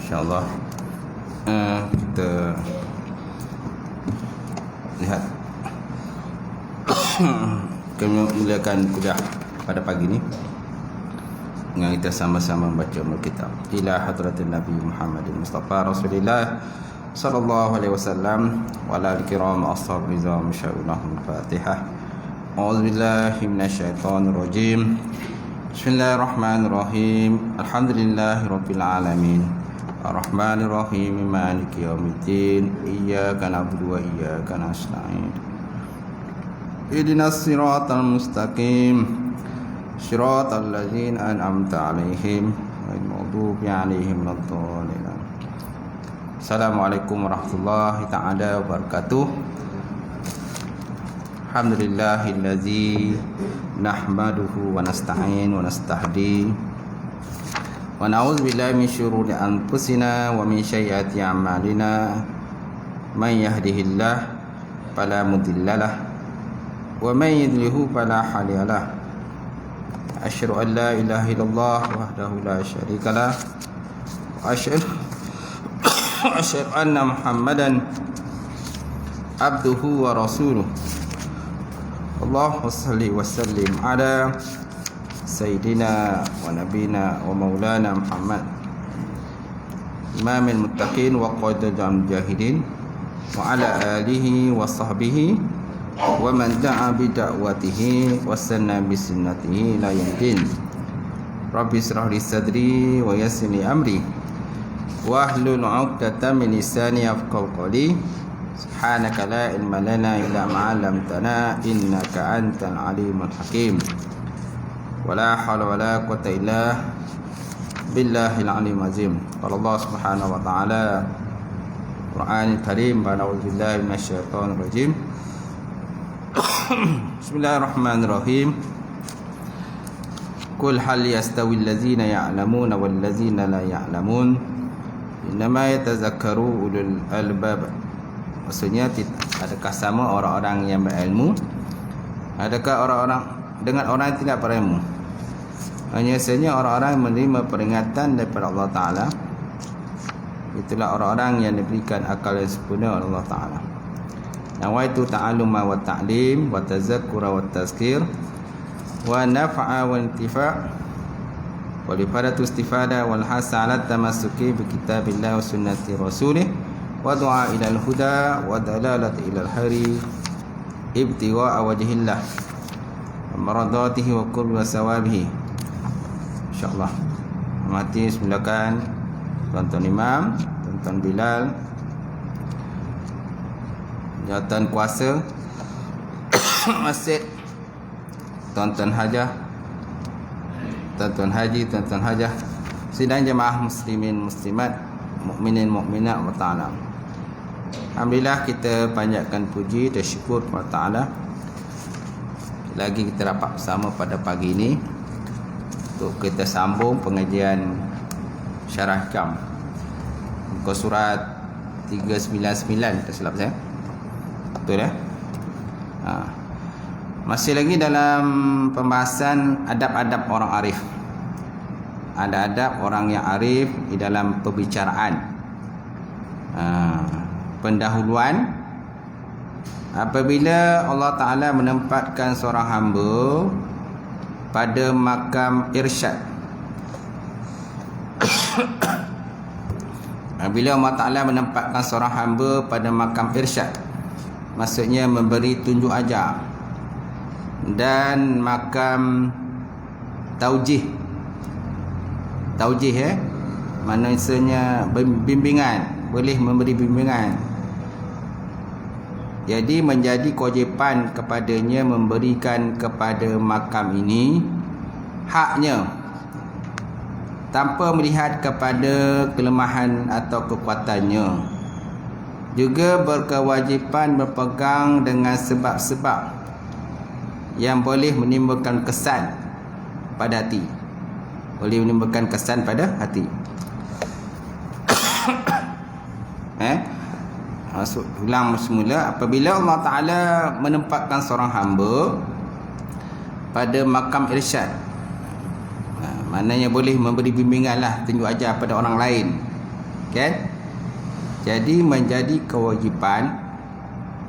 InsyaAllah kita lihat kemuliaan kuliah pada pagi ini dengan kita sama-sama membaca Alkitab ila hadratin Nabi Muhammadin Mustafa Rasulullah sallallahu alaihi wasallam wa ala al-kiram ashab rizam sya'unahum Fatihah. A'udzubillahi minasyaitonir rajim. Bismillahirrahmanirrahim. Alhamdulillahirabbil alamin. Ar-Rahmanir-Rahim, Maliki yaumiddin. Iyyaka na'budu wa iyyaka nasta'in. Ihdinas siratal mustaqim. Siratal ladzina an'amta 'alaihim ghairil maghdubi 'alaihim waladdallin. Assalamualaikum warahmatullahi taala wabarakatuh. Alhamdulillahillazi nahmaduhu wa nasta'in wa nastahdi wa na'udzu billahi min syururi anfusina wa min sayyiati a'malina. Man yahdihillahu fala mudhillalah wa man yudlilhu fala hadiyalah. Asyhadu an la ilaha illallah wahdahu la syarikalah wa asyhadu anna Muhammadan abduhu wa rasuluh. Allahumma shalli wa sallim ala Sayyidina wa Nabina wa Maulana Muhammad Imamil Muttaqin wa Qadil Mujahidin wa ala alihi wa sahbihi wa man da'a bi da'watihi wa sanna bi sunnatihi ila yaumil. Rabbi israh li sadri wa yassir li amri wa hlul 'uqdatam min lisani yafqahu qawli. Subhanaka la ilma lana illa ma 'allamtana innaka antal alimul hakim. Wala haula wala quwwata illa billahil aliyyil azim. Qala Allah Subhanahu wa ta'ala Qur'anul Karim, a'udzu billahi minasyaitonir rajim. Bismillahirrahmanirrahim. Qul hal yastawil ladzina ya'lamuna wal ladzina la ya'lamun innama yatazakkaru ulul albab. Maksudnya, adakah sama orang-orang yang berilmu, adakah orang-orang dengan orang yang tidak berilmu? Hanya saja orang-orang yang menerima peringatan daripada Allah Ta'ala, itulah orang-orang yang diberikan akal yang sempurna oleh Allah Ta'ala. Nawaitu ta'alluma wa ta'lim wa tazakkura wa tazkir wa naf'a wa intifa' wa lifadatu istifada wal hasa ala tamassuki bi kitabillah wa sunnati rasulih wa du'a ilal huda wa dalalati ilal hari ibtigha'a wajhillah wa maradatihi wa qurba sawabihi. InsyaAllah mati semulakan tuan-tuan imam, tuan-tuan Bilal, jawatan kuasa masjid, tuan-tuan hajah, tuan-tuan haji, tuan-tuan hajah, sidang jemaah muslimin muslimat, mukminin mukminat wa ta'ala. Alhamdulillah, kita panjatkan puji dan syukur kepada Ta'ala. Lagi kita dapat bersama pada pagi ini untuk kita sambung pengajian Syarah Hikam muka surat 399, tak silap saya. Betul ya? Masih lagi dalam pembahasan adab-adab orang arif. Ada adab orang yang arif di dalam perbicaraan. Pendahuluan apabila Allah Ta'ala menempatkan seorang hamba pada makam irsyad. Apabila Allah Ta'ala menempatkan seorang hamba pada makam irsyad, maksudnya memberi tunjuk ajar, dan makam taujih. Taujih maksudnya bimbingan, boleh memberi bimbingan. Jadi menjadi kewajipan kepadanya memberikan kepada makam ini haknya tanpa melihat kepada kelemahan atau kekuatannya. Juga berkewajipan berpegang dengan sebab-sebab yang boleh menimbulkan kesan pada hati. Boleh menimbulkan kesan pada hati. Ulang semula. Apabila Allah Ta'ala menempatkan seorang hamba pada makam irsyad, maknanya boleh memberi bimbingan lah, tunjuk ajar pada orang lain. Kan? Jadi menjadi kewajipan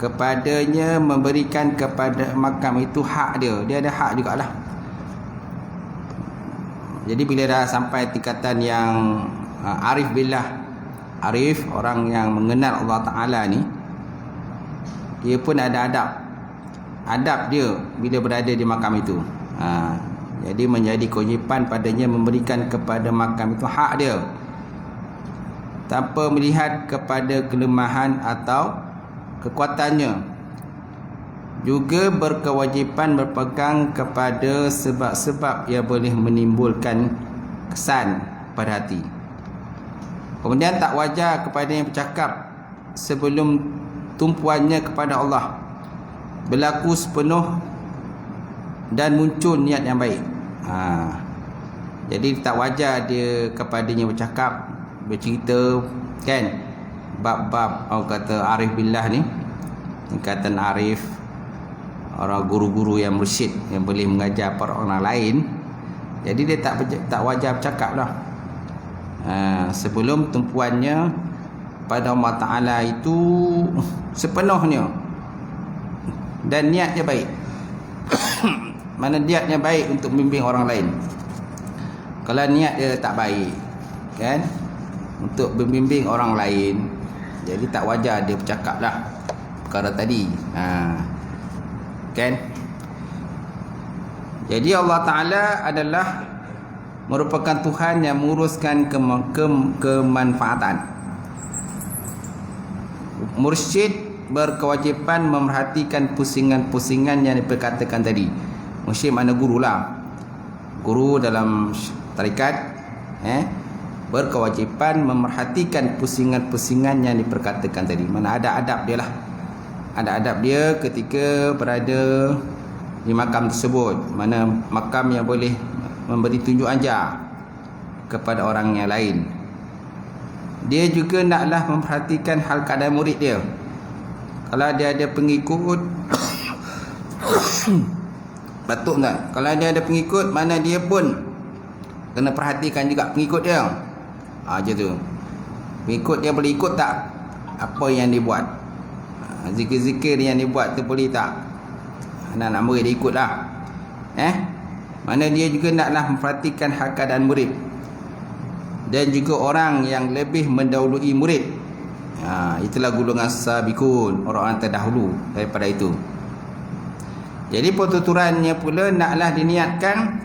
kepadanya memberikan kepada makam itu hak dia. Dia ada hak jugalah. Jadi bila dah sampai tingkatan yang arif billah, arif, orang yang mengenal Allah Ta'ala ni, dia pun ada adab dia bila berada di makam itu. Jadi menjadi kewajipan padanya memberikan kepada makam itu hak dia, tanpa melihat kepada kelemahan atau kekuatannya. Juga berkewajipan berpegang kepada sebab-sebab yang boleh menimbulkan kesan pada hati. Kemudian tak wajar kepada yang bercakap sebelum tumpuannya kepada Allah berlaku sepenuh dan muncul niat yang baik. Jadi tak wajar dia kepadanya bercakap, bercerita, kan, bab-bab orang kata arif billah ni, tingkatan arif, orang guru-guru yang mursyid yang boleh mengajar para orang lain. Jadi dia tak wajar bercakap lah sebelum tumpuannya pada Allah Ta'ala itu sepenuhnya dan niatnya baik. Mana niatnya baik untuk membimbing orang lain. Kalau niat dia tak baik, kan, untuk membimbing orang lain, jadi tak wajar dia bercakap lah perkara tadi. Kan? Jadi Allah Ta'ala adalah merupakan Tuhan yang menguruskan kemanfaatan. Mursyid berkewajipan memerhatikan pusingan-pusingan yang diperkatakan tadi. Mursyid mana guru lah. Guru dalam tarikat berkewajipan memerhatikan pusingan-pusingan yang diperkatakan tadi. Mana ada adab dia lah. Ada adab dia ketika berada di makam tersebut. Mana makam yang boleh memberi tunjuk ajar kepada orang yang lain. Dia juga naklah memperhatikan hal keadaan murid dia. Kalau dia ada pengikut batuk tak? Kalau dia ada pengikut, mana dia pun kena perhatikan juga pengikut dia. Macam tu. Pengikut dia boleh ikut tak apa yang dia buat? Zikir-zikir yang dia buat tu boleh tak? Anak-anak murid dia ikut lah. Mana dia juga naklah memperhatikan hal keadaan murid. Dan juga orang yang lebih mendahului murid. Itulah golongan sabiqun, orang-orang terdahulu daripada itu. Jadi pertuturannya pula naklah diniatkan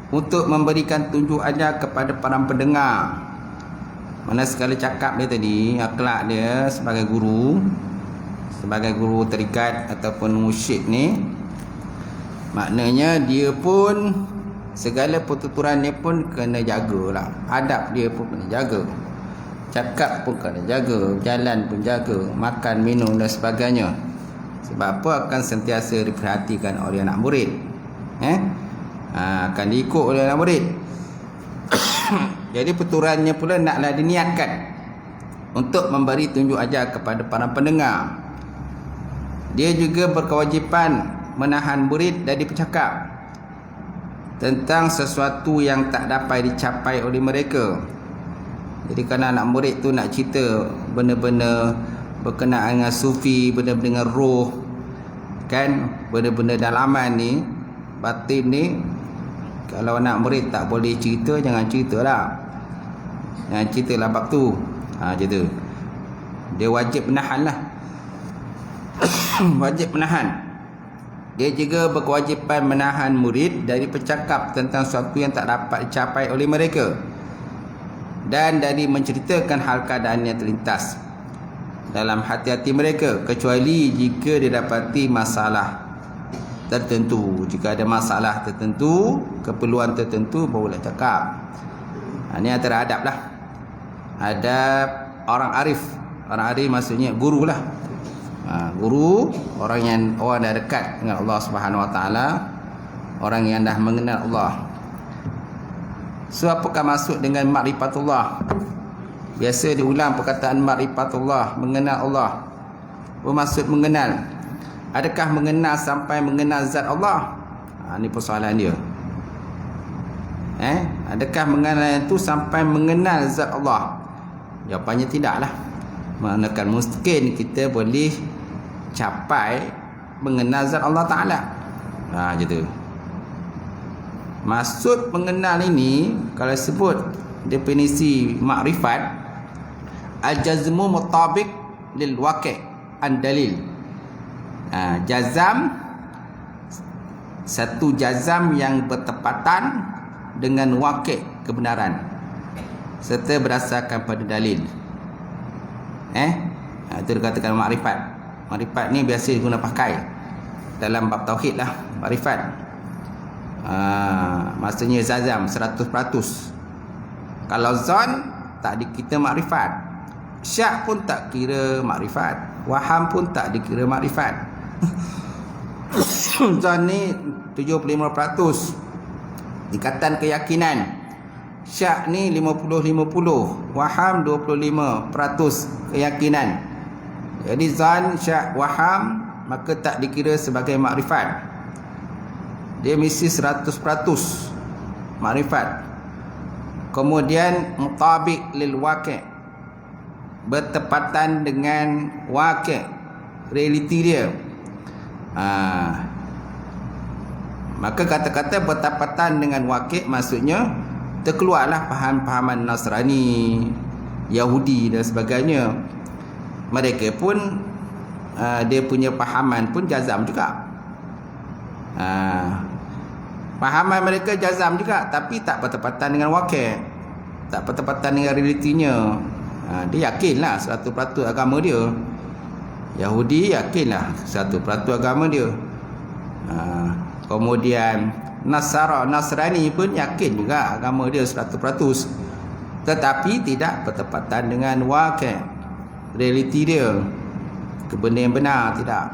untuk memberikan tunjuk ajar kepada para pendengar. Mana segala cakap dia tadi, akhlak dia sebagai guru tarikat ataupun mursyid ni, maknanya dia pun segala pertuturannya pun kena jagalah. Adab dia pun kena jaga, cakap pun kena jaga, jalan pun jaga, makan, minum dan sebagainya. Sebab apa? Akan sentiasa diperhatikan oleh anak murid. Akan diikut oleh anak murid. Jadi pertuturannya pula naklah diniatkan untuk memberi tunjuk ajar kepada para pendengar. Dia juga berkewajipan menahan murid dari bercakap tentang sesuatu yang tak dapat dicapai oleh mereka. Jadi kalau anak murid tu nak cerita benda-benda berkenaan dengan sufi, benda-benda dengan roh, kan, benda-benda dalaman ni, batin ni, kalau anak murid tak boleh cerita, jangan ceritalah. Jangan ceritalah bab tu. Macam tu. Dia wajib menahan lah. Wajib menahan. Dia juga berkewajipan menahan murid dari bercakap tentang sesuatu yang tak dapat dicapai oleh mereka, dan dari menceritakan hal keadaan yang terlintas dalam hati-hati mereka, kecuali jika didapati masalah tertentu. Jika ada masalah tertentu, keperluan tertentu, barulah cakap. Ini antara adab lah. Adab orang arif. Orang arif maksudnya guru lah. Guru, orang yang dah dekat dengan Allah Subhanahu Wa Taala, orang yang dah mengenal Allah. So apakah maksud dengan ma'rifatullah? Biasa diulang perkataan ma'rifatullah, mengenal Allah. Apa maksud mengenal? Adakah mengenal sampai mengenal zat Allah? Ini persoalan dia. Adakah mengenal itu sampai mengenal zat Allah? Jawapannya tidaklah. Manakan mungkin kita boleh capai mengenal zat Allah Ta'ala. Gitu. Maksud mengenal ini, kalau sebut definisi makrifat, al-jazmu mutabiq lil waqi' an dalil. Jazam, satu jazam yang bertepatan dengan waqi', kebenaran, serta berdasarkan pada dalil. Itu dikatakan makrifat. Makrifat ni biasa diguna pakai dalam bab tauhid lah. Makrifat maksudnya zazam 100%. Kalau zon tak dikira makrifat, syak pun tak kira makrifat, waham pun tak dikira makrifat. Zon ni 75% ikatan keyakinan, syak ni 50-50, waham 25% keyakinan. Jadi zan, syak, waham maka tak dikira sebagai makrifat. Dia mesti 100% makrifat. Kemudian mutabiq lil waqi', bertepatan dengan waqi', realiti dia. Maka kata-kata bertepatan dengan waqi' maksudnya terkeluarlah faham-fahaman Nasrani, Yahudi dan sebagainya. Mereka pun dia punya fahaman pun jazam juga. Fahaman mereka jazam juga, tapi tak bertepatan dengan waqi', tak bertepatan dengan realitinya. Dia yakinlah 100% agama dia. Yahudi yakinlah 100% agama dia. Kemudian Nasrani pun yakin juga agama dia 100%, tetapi tidak bertepatan dengan waqi', realiti dia, benda yang benar, tidak.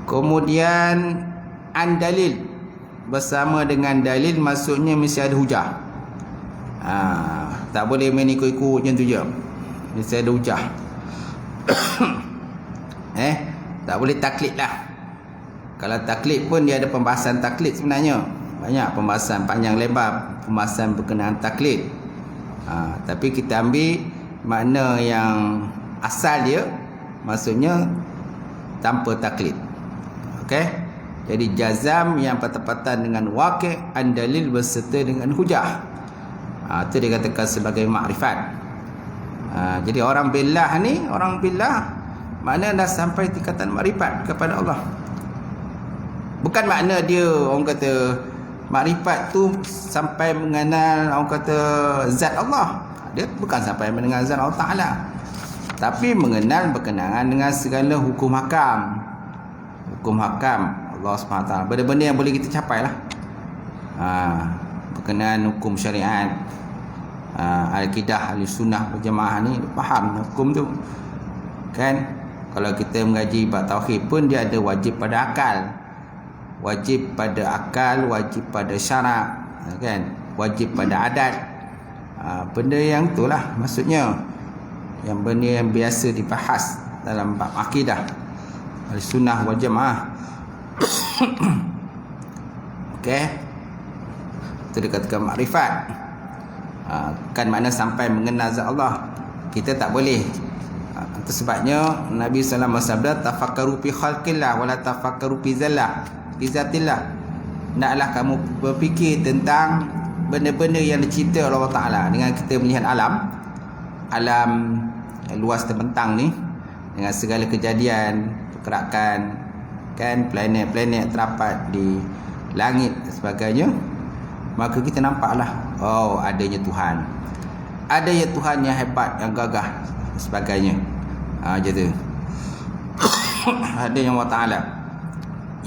Kemudian an-dalil, bersama dengan dalil maksudnya mesti ada hujah. Tak boleh main ikut-ikut macam tu je, mesti ada hujah. Tak boleh taklid lah. Kalau taklid pun dia ada pembahasan taklid sebenarnya, banyak pembahasan panjang lebar, pembahasan berkenaan taklid. Tapi kita ambil makna yang asal dia, maksudnya tanpa taklid. Okey. Jadi jazam yang bertepatan dengan waqi', an-dalil berserta dengan hujah. Itu dikatakan sebagai makrifat. Jadi orang billah ni, orang billah makna dah sampai tingkatan makrifat kepada Allah. Bukan makna dia orang kata makrifat tu sampai mengenal orang kata zat Allah. Dia bukan sampai mengenal zat Allah Ta'ala, tapi mengenal berkenaan dengan segala hukum hakam. Hukum hakam Allah SWT, benda-benda yang boleh kita capai lah. Berkenaan hukum syariat, Al-Qidah, Al-Sunnah, Berjamaah ni faham hukum tu kan. Kalau kita mengaji bab tauhid pun dia ada wajib pada akal, wajib pada akal, wajib pada syarak, kan, wajib pada adat. Benda yang itulah maksudnya, yang benda yang biasa dibahas dalam bab akidah Al-Sunnah wal Jamaah. Okey, itu dikatakan makrifat. Kan makna sampai mengenal zat Allah. Kita tak boleh. Itu sebabnya Nabi sallallahu alaihi wasallam tafakkaru fi khalqillah wala tafakkaru fi zatillah. Naklah kamu berfikir tentang benda-benda yang dicipta oleh Allah Ta'ala. Dengan kita melihat alam luas terbentang ni, dengan segala kejadian, pergerakan, kan, planet-planet terdapat di langit dan sebagainya, maka kita nampaklah, oh, adanya Tuhan. Adanya Tuhan yang hebat, yang gagah dan sebagainya. Macam tu. Adanya Allah Ta'ala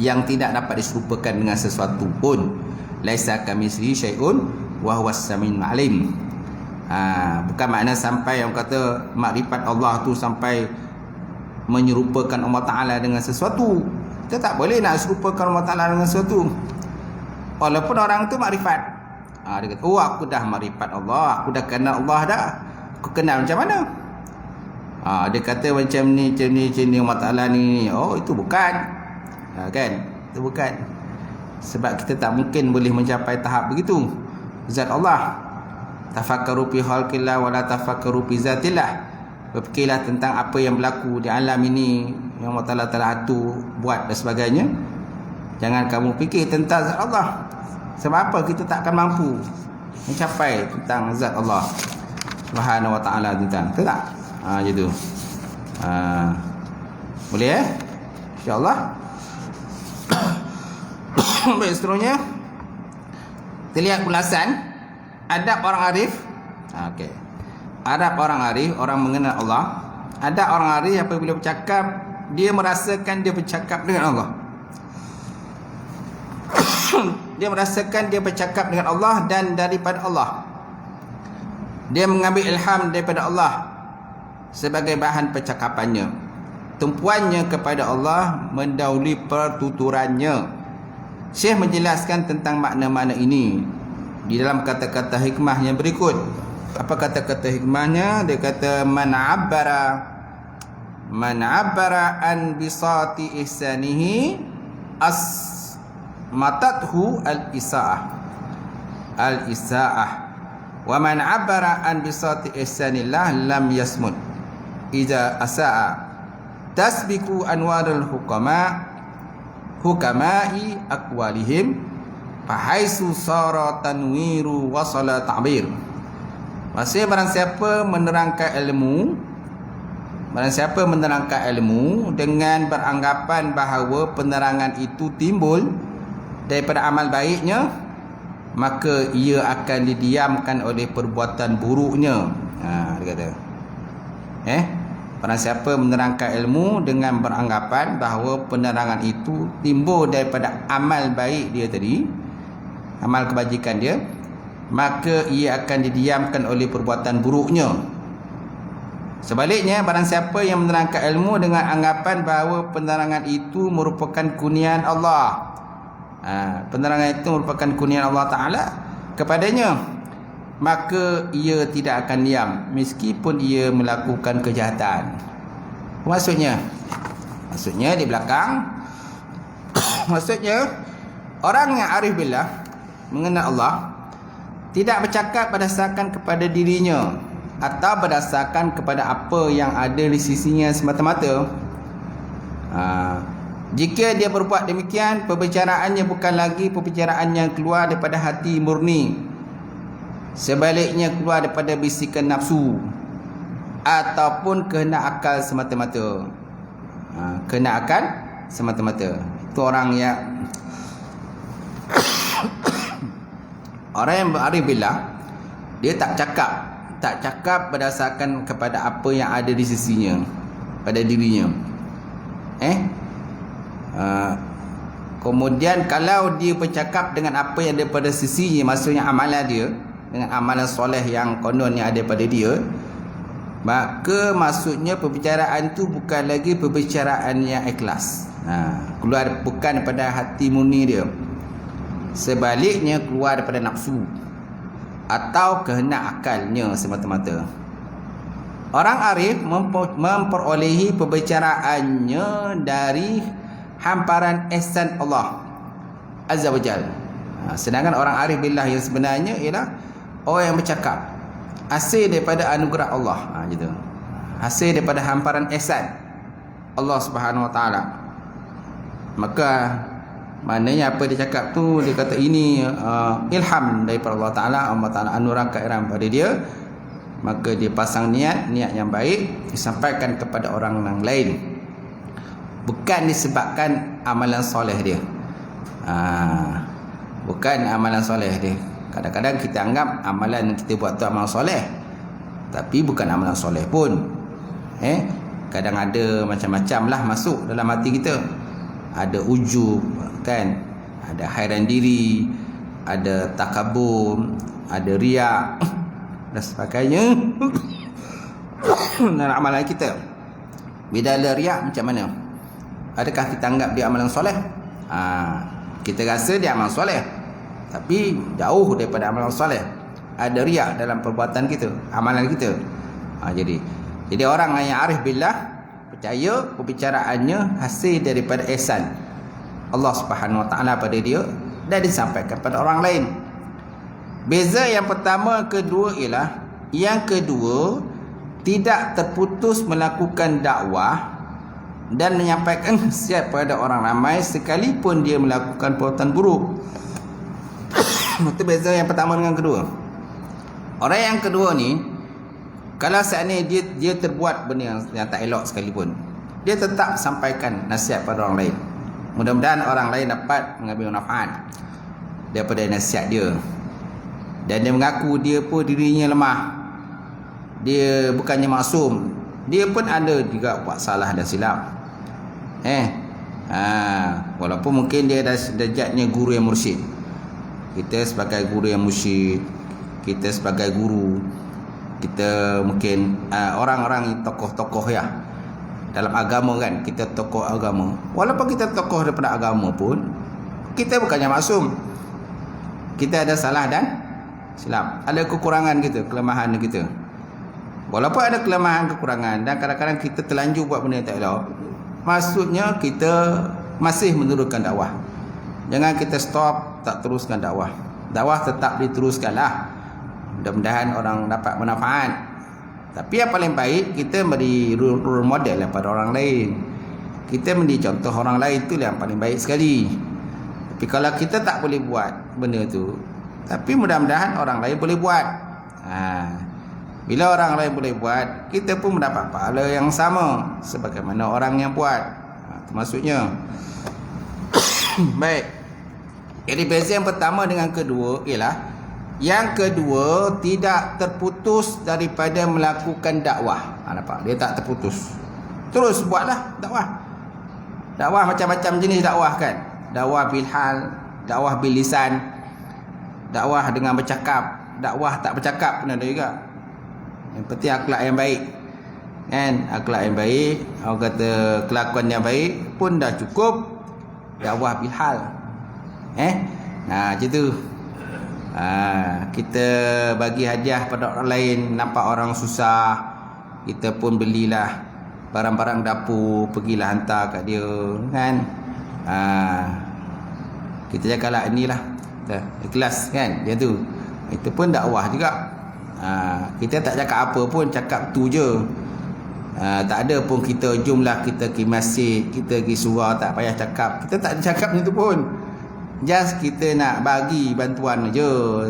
yang tidak dapat diserupakan dengan sesuatu pun. Laisa kamitslihi syai'un wa huwas samiul alim. Bukan makna sampai yang kata makrifat Allah tu sampai menyerupakan Allah Ta'ala dengan sesuatu. Kita tak boleh nak serupakan Allah Ta'ala dengan sesuatu, walaupun orang tu makrifat. Dia kata, oh, aku dah makrifat Allah, aku dah kenal Allah dah. Aku kenal macam mana? Dia kata macam ni Allah Ta'ala ni. Oh, itu bukan. Kan? Itu bukan. Sebab kita tak mungkin boleh mencapai tahap begitu. Zat Allah Tafakkaru fi khalqillah wa la tafakkaru fi zatillah. Berfikirlah tentang apa yang berlaku di alam ini yang Allah Ta'ala telah atur, buat dan sebagainya. Jangan kamu fikir tentang zat Allah. Sebab apa kita tak akan mampu mencapai tentang zat Allah Subhanahu wa ta'ala tentang. Betul tak? Macam tu. Boleh InsyaAllah. Baik, seterusnya kita lihat ulasan adab orang arif. Okey. Adab orang arif, orang mengenal Allah. Adab orang arif apabila bercakap, dia merasakan dia bercakap dengan Allah. Dia merasakan dia bercakap dengan Allah dan daripada Allah. Dia mengambil ilham daripada Allah sebagai bahan percakapannya. Tumpuannya kepada Allah mendahului pertuturannya. Syekh menjelaskan tentang makna-makna ini di dalam kata-kata hikmah yang berikut. Apa kata-kata hikmahnya? Dia kata man abbara an bisati ihsanihi matathu al-isaah wa man abbara an bisati ihsanillah lam yasmut idza asaa tasbiku anwarul hukamai aqwalihim fahaisu sara tanwiru wasala ta'bir. Maksudnya barang siapa menerangkan ilmu dengan beranggapan bahawa penerangan itu timbul daripada amal baiknya, maka ia akan didiamkan oleh perbuatan buruknya. Dia kata barang siapa menerangkan ilmu dengan beranggapan bahawa penerangan itu timbul daripada amal baik dia tadi, amal kebajikan dia, maka ia akan didiamkan oleh perbuatan buruknya. Sebaliknya, barang siapa yang menerangkan ilmu dengan anggapan bahawa penerangan itu merupakan kurniaan Allah, penerangan itu merupakan kurniaan Allah Ta'ala kepadanya, maka ia tidak akan diam meskipun ia melakukan kejahatan. Maksudnya di belakang maksudnya orang yang arif billah, mengenal Allah, tidak bercakap berdasarkan kepada dirinya atau berdasarkan kepada apa yang ada di sisinya semata-mata. Jika dia berbuat demikian, perbicaraannya bukan lagi perbicaraan yang keluar daripada hati murni, sebaliknya keluar daripada bisikan nafsu ataupun kehendak akal semata-mata. Kehendak akal semata-mata. Itu orang yang orang yang berarif billah, dia tak cakap berdasarkan kepada apa yang ada di sisinya, pada dirinya. Kemudian kalau dia bercakap dengan apa yang ada pada sisinya, maksudnya amalan dia, dengan amalan soleh yang konon yang ada pada dia, maka maksudnya perbicaraan tu bukan lagi perbicaraan yang ikhlas, keluar bukan daripada hati murni dia, sebaliknya keluar daripada nafsu atau kehendak akalnya semata-mata. Orang arif memperolehi perbicaraannya dari hamparan ihsan Allah Azza wa Jal. Sedangkan orang arif billah yang sebenarnya ialah orang yang bercakap hasil daripada anugerah Allah, gitu. Hasil daripada hamparan ihsan Allah Subhanahu wa taala. Maka maknanya apa dia cakap tu, dia kata ini ilham daripada Allah Ta'ala. Allah Ta'ala anugerahkan ilham pada dia, maka dia pasang niat yang baik, disampaikan kepada orang yang lain, bukan disebabkan amalan soleh dia. Bukan amalan soleh dia. Kadang-kadang kita anggap amalan yang kita buat tu amalan soleh, tapi bukan amalan soleh pun. Kadang ada macam-macam lah masuk dalam hati kita. Ada ujub, kan, ada hairan diri, ada takabur, ada riak dan sebagainya dalam amalan kita. Bila ada riak, macam mana? Adakah kita anggap dia amalan soleh? Kita rasa dia amalan soleh, tapi jauh daripada amalan soleh. Ada riak dalam perbuatan kita, amalan kita. Jadi orang yang arif billah percaya perbicaraannya hasil daripada ihsan Allah Subhanahu wa taala pada dia dan disampaikan kepada orang lain. Beza yang pertama kedua ialah yang kedua tidak terputus melakukan dakwah dan menyampaikan nasihat pada orang ramai sekalipun dia melakukan perbuatan buruk. Itu beza yang pertama dengan kedua. Orang yang kedua ni, kalau seandainya dia terbuat benda yang tak elok sekalipun, dia tetap sampaikan nasihat pada orang lain. Mudah-mudahan orang lain dapat mengambil manfaat daripada nasihat dia. Dan dia mengaku dia pun dirinya lemah, dia bukannya maksum, dia pun ada juga buat salah dan silap. Walaupun mungkin dia darjatnya guru yang mursyid, kita sebagai guru yang mursyid, kita sebagai guru, kita mungkin orang-orang tokoh-tokoh ya dalam agama kan, kita tokoh agama. Walaupun kita tokoh daripada agama pun, kita bukannya maksum, kita ada salah dan silap, ada kekurangan kita, kelemahan kita. Walaupun ada kelemahan, kekurangan, dan kadang-kadang kita terlanjur buat benda yang tak elok, maksudnya kita masih meneruskan dakwah. Jangan kita stop, tak teruskan dakwah. Dakwah tetap diteruskanlah. Mudah-mudahan orang dapat manfaat. Tapi yang paling baik, kita beri role model pada orang lain. Kita menjadi contoh orang lain, itu yang paling baik sekali. Tapi kalau kita tak boleh buat benda tu, tapi mudah-mudahan orang lain boleh buat. Bila orang lain boleh buat, kita pun mendapat pahala yang sama sebagaimana orang yang buat. Itu maksudnya. Baik. Jadi beza yang pertama dengan kedua ialah yang kedua tidak terputus daripada melakukan dakwah. Nampak? Dia tak terputus. Terus buatlah dakwah. Dakwah macam-macam jenis dakwah kan. Dakwah bil hal, dakwah bil lisan, dakwah dengan bercakap, dakwah tak bercakap pun ada juga. Yang penting akhlak yang baik, kan? Akhlak yang baik, orang kata kelakuan yang baik pun dah cukup. Dakwah bil hal. Macam tu. Kita bagi hadiah pada orang lain, nampak orang susah, kita pun belilah barang-barang dapur, pergilah hantar kat dia, kan? Kita cakaplah inilah dah ikhlas, kan? Dia tu. Itu pun dakwah juga. Kita tak cakap apa pun, cakap tu je. Tak ada pun kita jumlah kita pergi masjid, kita pergi surau, tak payah cakap. Kita tak cakap macam tu pun. Just kita nak bagi bantuan aja.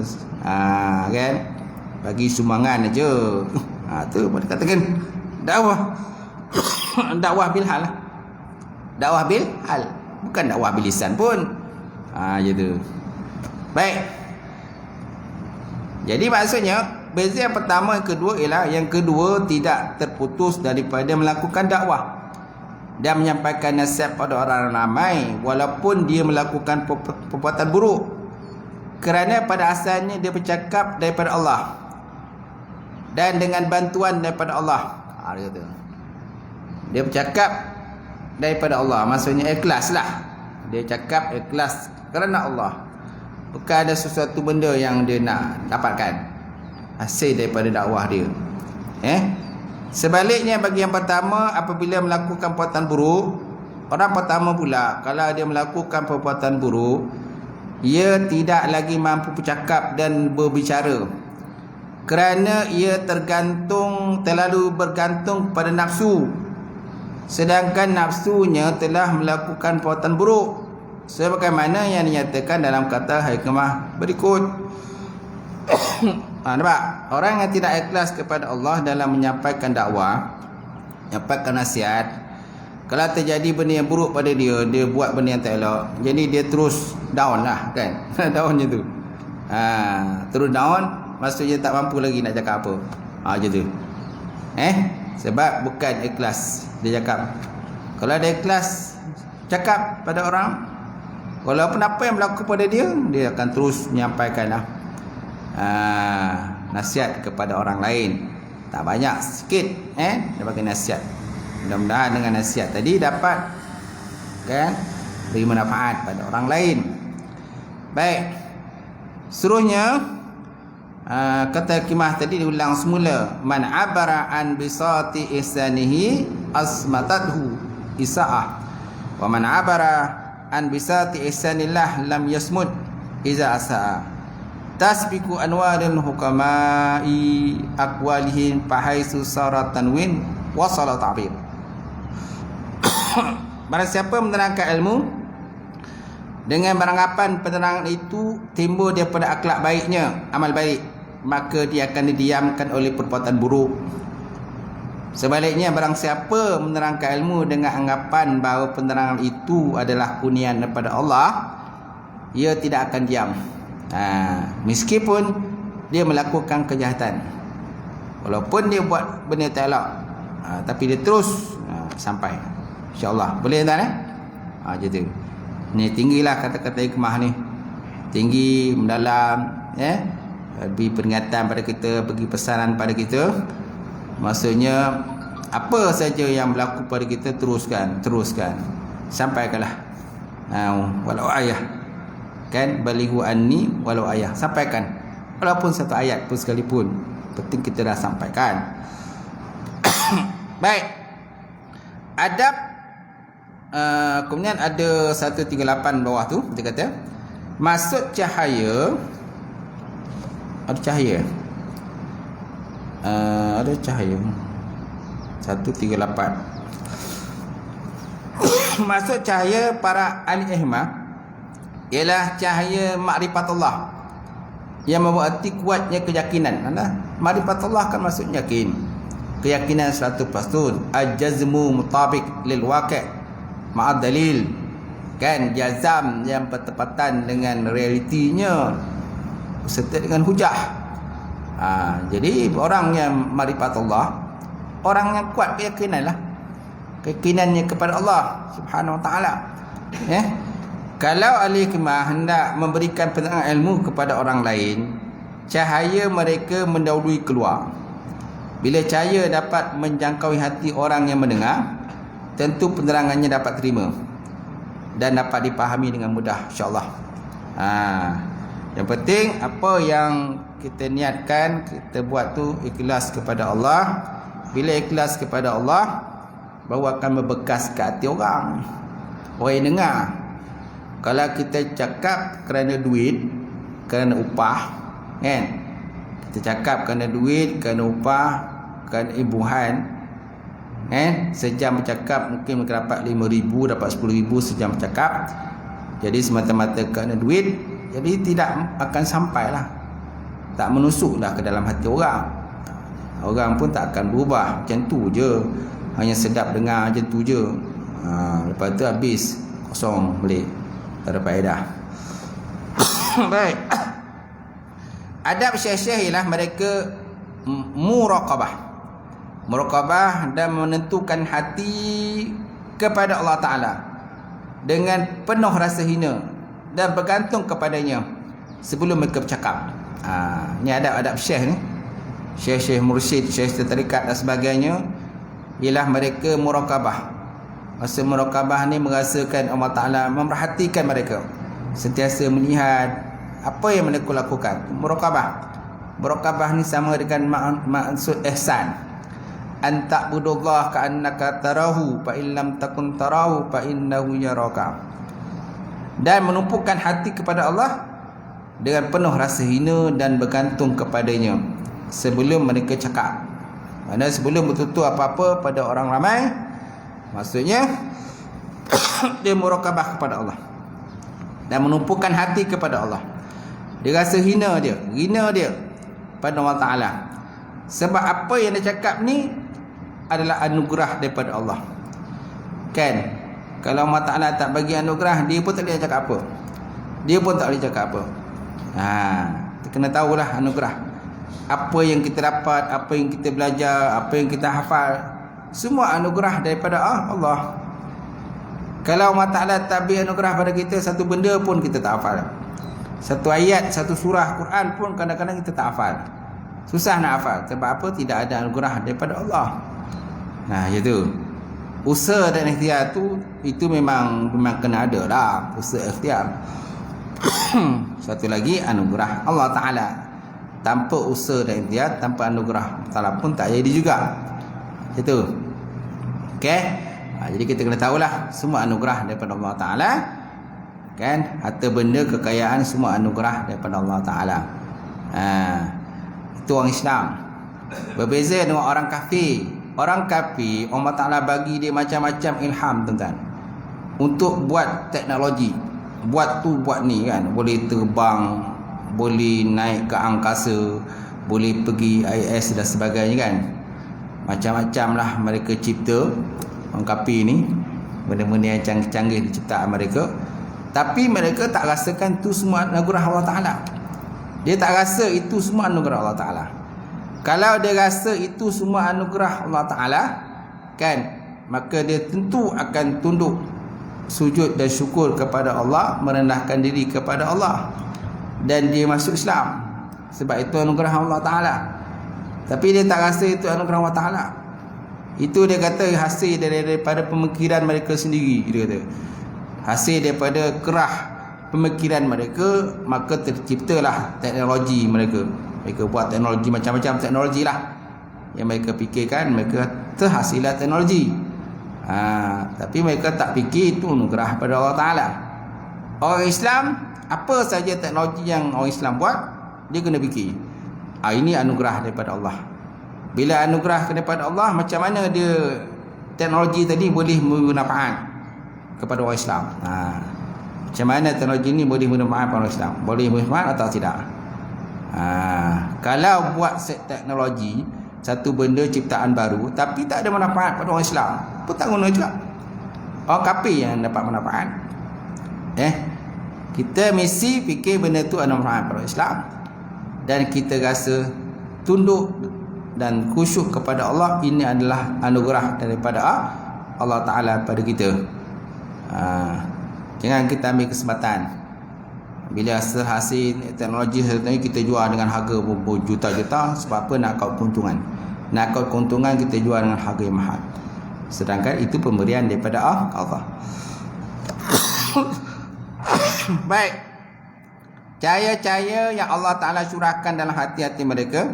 Kan? Bagi sumbangan aja. Tu boleh katakan dakwah. Dakwah bil hal lah. Dakwah bil hal, bukan dakwah bil lisan pun. Je tu. Baik. Jadi maksudnya beza yang pertama, yang kedua ialah yang kedua tidak terputus daripada melakukan dakwah dan menyampaikan nasihat pada orang ramai walaupun dia melakukan perbuatan buruk, kerana pada asalnya dia bercakap daripada Allah dan dengan bantuan daripada Allah. Dia kata dia bercakap daripada Allah, maksudnya ikhlas lah. Dia cakap ikhlas kerana Allah, bukan ada sesuatu benda yang dia nak dapatkan hasil daripada dakwah dia. Sebaliknya bagi yang pertama, apabila melakukan perbuatan buruk, orang pertama pula kalau dia melakukan perbuatan buruk, ia tidak lagi mampu bercakap dan berbicara kerana ia terlalu bergantung pada nafsu, sedangkan nafsunya telah melakukan perbuatan buruk sebagaimana yang dinyatakan dalam kata hikmah berikut. Nampak? Orang yang tidak ikhlas kepada Allah dalam menyampaikan dakwah, menyampaikan nasihat, kalau terjadi benda yang buruk pada dia, dia buat benda yang tak elok, jadi dia terus down lah, kan? Down je tu. Terus down, maksudnya tak mampu lagi nak cakap apa. Je tu. Sebab bukan ikhlas dia cakap. Kalau dia ikhlas cakap pada orang, walaupun apa yang berlaku pada dia, dia akan terus menyampaikan lah nasihat kepada orang lain. Tak banyak, sikit dia bagi nasihat. Mudah-mudahan dengan nasihat tadi dapat, kan, beri manfaat pada orang lain. Baik. Seterusnya kata hikmah tadi diulang semula. Man abara an bisati ihsanihi asmatathu isaah, wa man abara an bisati ihsanillah lam yasmud iza asaa. tasbiku anwaril hukama'i aqwalihim fahaisu sarat tanwin wa salat ta'bir. Barang siapa menerangkan ilmu dengan beranggapan penerangan itu timbul daripada akhlak baiknya, amal baik, maka dia akan didiamkan oleh perbuatan buruk. Sebaliknya, barang siapa menerangkan ilmu dengan anggapan bahawa penerangan itu adalah kurniaan daripada Allah, ia tidak akan diam. Meskipun dia melakukan kejahatan, walaupun dia buat benda tak elok, tapi dia terus sampai. InsyaAllah. Boleh tuan macam tu. Ni tinggilah kata-kata hikmah ni. Tinggi, mendalam, beri peringatan pada kita, bagi pesanan pada kita. Maksudnya apa saja yang berlaku pada kita teruskan. Sampaikanlah. Walau ayah. Kan balighu anni walau ayah. Sampaikan. Walaupun satu ayat pun sekalipun. Penting kita dah sampaikan. Baik. Adab. Kemudian ada 138 bawah tu dia kata maksud cahaya, ada cahaya, ada cahaya 138. Maksud cahaya para ahli ihmah ialah cahaya ma'rifatullah yang membuat kuatnya keyakinan. Ma'rifatullah kan maksud yakin, keyakinan 100% al-jazmu mutabiq lil waqi' ma'ad dalil, kan, jazam yang bertepatan dengan realitinya serta dengan hujah. Jadi orang yang ma'rifatullah, orang yang kuat keyakinan lah, keyakinannya kepada Allah Subhanahu wa ta'ala. Kalau ahli hikmah hendak memberikan penerangan ilmu kepada orang lain, cahaya mereka mendahului keluar. Bila cahaya dapat menjangkaui hati orang yang mendengar, tentu penerangannya dapat terima dan dapat dipahami dengan mudah, insyaAllah. Yang penting apa yang kita niatkan, kita buat tu ikhlas kepada Allah. Bila ikhlas kepada Allah, baru akan membekas ke hati orang yang dengar. Kalau kita cakap kerana duit, kerana upah, kan, kita cakap kerana duit, kerana upah, kerana imbuhan, sejam bercakap mungkin dapat 5,000, dapat 10,000 sejam bercakap. Jadi semata-mata kerana duit, jadi tidak akan sampailah, tak menusuklah ke dalam hati orang. Orang pun tak akan berubah. Macam tu je, hanya sedap dengar macam tu je. Lepas tu habis, kosong balik, tak ada faedah. Baik. Adab syekh-syekh ialah mereka muraqabah dan menentukan hati kepada Allah Ta'ala dengan penuh rasa hina dan bergantung kepadanya sebelum mereka bercakap. Ni adab-adab syekh ni, syekh-syekh mursyid, syekh tarikat dan sebagainya, ialah mereka muraqabah. Maksud muraqabah ni merasakan Allah Ta'ala memerhatikan mereka, sentiasa melihat apa yang mereka lakukan. Muraqabah ni sama dengan maksud ihsan. An ta'budullah ka'annaka tarahu fa in lam takun tarahu fa innahu yaraka. Dan menumpukan hati kepada Allah dengan penuh rasa hina dan bergantung kepadanya sebelum mereka cakap. Maksudnya sebelum bertutur apa-apa pada orang ramai, maksudnya dia muraqabah kepada Allah dan menumpukan hati kepada Allah. Dia rasa hina dia pada Allah Ta'ala. Sebab apa yang dia cakap ni adalah anugerah daripada Allah, kan. Kalau Allah Ta'ala tak bagi anugerah, dia pun tak boleh cakap apa. Kita kena tahulah anugerah. Apa yang kita dapat, apa yang kita belajar, apa yang kita hafal, semua anugerah daripada Allah. Kalau Allah Ta'ala tak beri anugerah pada kita, satu benda pun kita tak hafal. Satu ayat, satu surah Quran pun kadang-kadang kita tak hafal. Susah nak hafal. Sebab apa? Tidak ada anugerah daripada Allah. Itu. Usaha dan ikhtiar tu, itu memang kena ada lah. Usaha ikhtiar. Satu lagi, anugerah Allah Ta'ala. Tanpa usaha dan ikhtiar, tanpa anugerah Ta'ala pun tak jadi juga. Itu. Okay. Jadi kita kena tahulah, semua anugerah daripada Allah Ta'ala, kan. Harta benda, kekayaan, semua anugerah daripada Allah Ta'ala. Itu orang Islam. Berbeza dengan orang kafir. Orang kafir, Allah Ta'ala bagi dia macam-macam ilham, tuan-tuan, untuk buat teknologi. Buat tu buat ni kan. Boleh terbang, boleh naik ke angkasa, boleh pergi IS dan sebagainya kan. Macam-macam lah mereka cipta. Orang kafir ni benda-benda yang canggih-canggih diciptaan mereka. Tapi mereka tak rasakan tu semua anugerah Allah Ta'ala. Dia tak rasa itu semua anugerah Allah Ta'ala. Kalau dia rasa itu semua anugerah Allah Ta'ala kan, maka dia tentu akan tunduk, sujud dan syukur kepada Allah, merendahkan diri kepada Allah, dan dia masuk Islam. Sebab itu anugerah Allah Ta'ala. Tapi dia tak rasa itu anugerah Allah Ta'ala. Itu dia kata hasil daripada pemikiran mereka sendiri. Dia kata hasil daripada kerah pemikiran mereka, maka terciptalah teknologi mereka. Mereka buat teknologi, macam-macam teknologi lah yang mereka fikirkan. Mereka terhasilah teknologi. Tapi mereka tak fikir itu anugerah pada Allah Ta'ala. Orang Islam, apa saja teknologi yang orang Islam buat, dia kena fikir, ini anugerah daripada Allah. Bila anugerah daripada Allah, macam mana dia teknologi tadi boleh bermanfaat kepada orang Islam? Macam mana teknologi ni boleh bermanfaat kepada orang Islam? Boleh bermanfaat atau tidak? Kalau buat teknologi, satu benda ciptaan baru, tapi tak ada manfaat pada orang Islam, pun tak guna juga. Orang kafir yang dapat manfaat. Kita mesti fikir benda tu ada manfaat pada orang Islam, dan kita rasa tunduk dan khusyuk kepada Allah. Ini adalah anugerah daripada Allah Ta'ala pada kita. Jangan kita ambil kesempatan. Bila hasil teknologi ini kita jual dengan harga berjuta-juta. Sebab apa? Nak kau keuntungan. Nak kau keuntungan, kita jual dengan harga yang mahal. Sedangkan itu pemberian daripada Allah. Baik. Cahaya-cahaya yang Allah Ta'ala curahkan dalam hati-hati mereka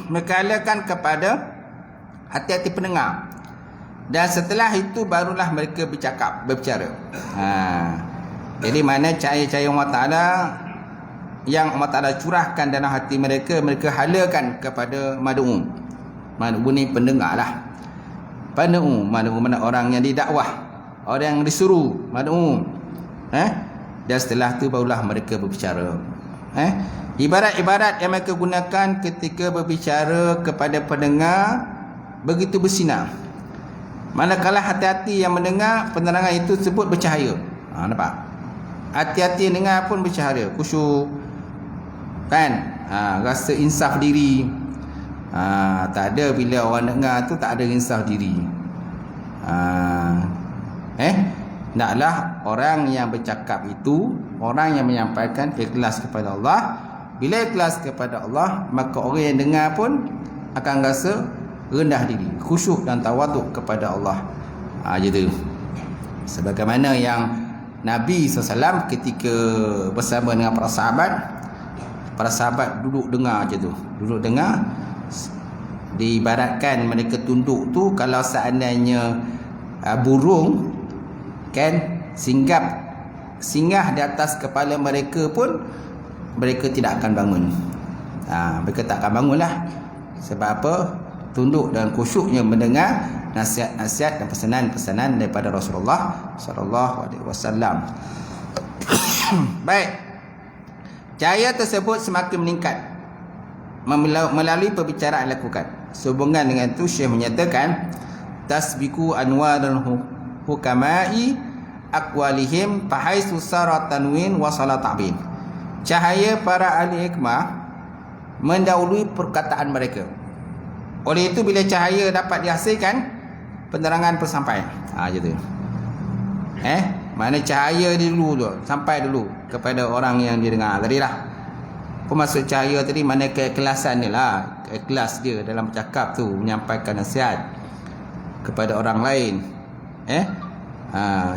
mengkalakan kepada hati-hati pendengar. Dan setelah itu barulah mereka berbicara. Jadi mana cahaya-cahaya Allah Ta'ala yang Allah Ta'ala curahkan dalam hati mereka, mereka halakan kepada mad'u. Mad'u ni pendengar lah. Mad'u mana orang yang didakwah, orang yang disuruh, mad'u. Dan setelah itu barulah mereka berbicara. Ibarat-ibarat yang mereka gunakan ketika berbicara kepada pendengar begitu bersinar. Manakala hati-hati yang mendengar, penerangan itu sebut bercahaya. Nampak? Hati-hati yang dengar pun bercahaya, khusyuk kan? Rasa insaf diri. Tak ada bila orang dengar tu tak ada insaf diri. Naklah orang yang bercakap itu, orang yang menyampaikan ikhlas kepada Allah. Bila ikhlas kepada Allah, maka orang yang dengar pun akan rasa rendah diri, khusyuk dan tawaduk kepada Allah. Gitu. Sebagaimana yang Nabi SAW ketika bersama dengan para sahabat duduk dengar je tu. Duduk dengar, diibaratkan mereka tunduk tu, kalau seandainya burung kan singgah di atas kepala mereka pun, mereka tidak akan bangun. Mereka tak akan bangunlah. Sebab apa? Tunduk dan khusyuknya mendengar nasihat-nasihat dan pesanan-pesanan daripada Rasulullah sallallahu alaihi wasallam. Baik. Cahaya tersebut semakin meningkat melalui perbicaraan lakukan. Sehubungan dengan itu Syekh menyatakan tasbiku anwarul hukama'i aqwalihim fahaisu sara tanwin wa salat ta'bin. Cahaya para ahli hikmah mendahului perkataan mereka. Oleh itu bila cahaya dapat dihasilkan, penerangan pun sampai. Gitu. Mana cahaya dulu tu, sampai dulu kepada orang yang dia dengar tadi lah. Maksud cahaya tadi mana keikhlasan dia lah, ikhlas dia dalam bercakap tu, menyampaikan nasihat kepada orang lain.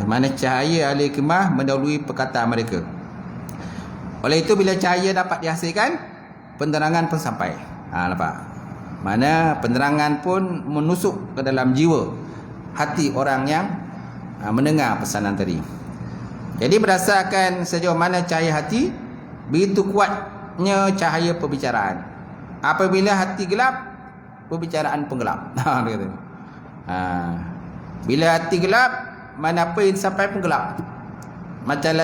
Mana cahaya ahli hikmah mendahului perkataan mereka. Oleh itu bila cahaya dapat dihasilkan, penerangan pun sampai. Nampak? Mana penerangan pun menusuk ke dalam jiwa, hati orang yang mendengar pesanan tadi. Jadi berdasarkan sejauh mana cahaya hati, begitu kuatnya cahaya perbicaraan. Apabila hati gelap, perbicaraan pun gelap. Dia kata. Bila hati gelap, mana apa yang sampai pun gelap. Macam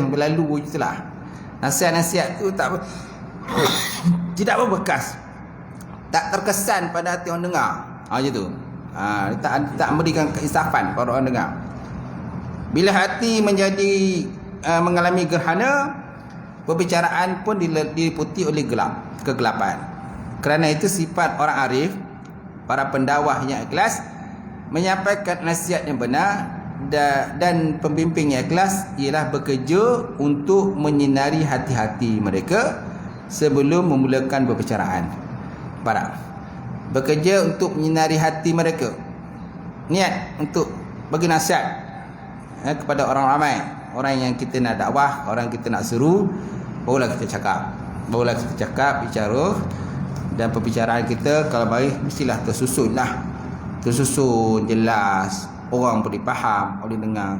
berlalu je lah. Nasihat-nasihat tu tidak berbekas, tak terkesan pada hati orang dengar. Macam tu. Tak memberikan keinsafan pada orang dengar. Bila hati menjadi mengalami gerhana, perbicaraan pun diliputi oleh kegelapan. Kerana itu sifat orang arif, para pendakwah yang ikhlas, menyampaikan nasihat yang benar dan pembimbing yang ikhlas ialah bekerja untuk menyinari hati-hati mereka sebelum memulakan perbicaraan. Bekerja untuk menyinari hati mereka, niat untuk bagi nasihat kepada orang ramai, orang yang kita nak dakwah, orang kita nak seru, barulah kita cakap, bicara. Dan perbicaraan kita kalau baik mestilah tersusun jelas, orang boleh faham, boleh dengar,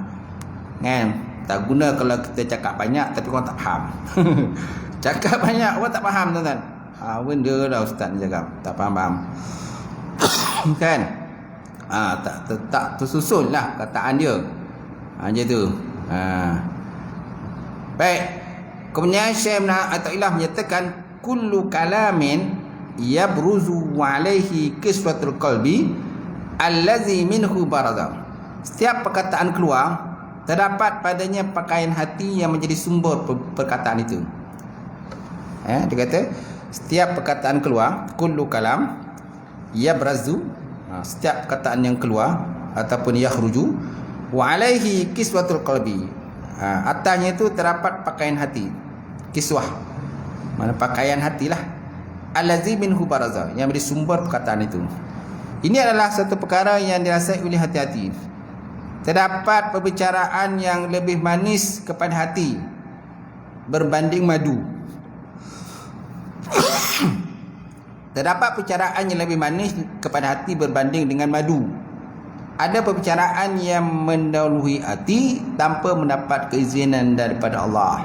kan? Tak guna kalau kita cakap banyak tapi orang tak faham. Cakap banyak orang tak faham, tuan-tuan. Benda dah ustaz ni cakap tak faham. Kan? Tak tersusun lah kataan dia. Macam tu. Baik. Kemudian Syekh Athaillah menyatakan kullu kalamin yabruzu alaihi kiswatul qalbi allazi minhu baraza. Setiap perkataan keluar, terdapat padanya pakaian hati yang menjadi sumber perkataan itu. Dia kata setiap perkataan keluar, kullu kalam yabrazu, setiap perkataan yang keluar ataupun yakhruju, wa alaihi kiswatul qalbi, atasnya itu terdapat pakaian hati. Kiswah mana pakaian hatilah, allazi minhu baraza, yang menjadi sumber perkataan itu. Ini adalah satu perkara yang dirasai oleh hati-hati. Terdapat perbicaraan yang lebih manis kepada hati berbanding madu. Terdapat perbicaraan yang lebih manis kepada hati berbanding dengan madu. Ada perbicaraan yang mendahului hati tanpa mendapat keizinan daripada Allah.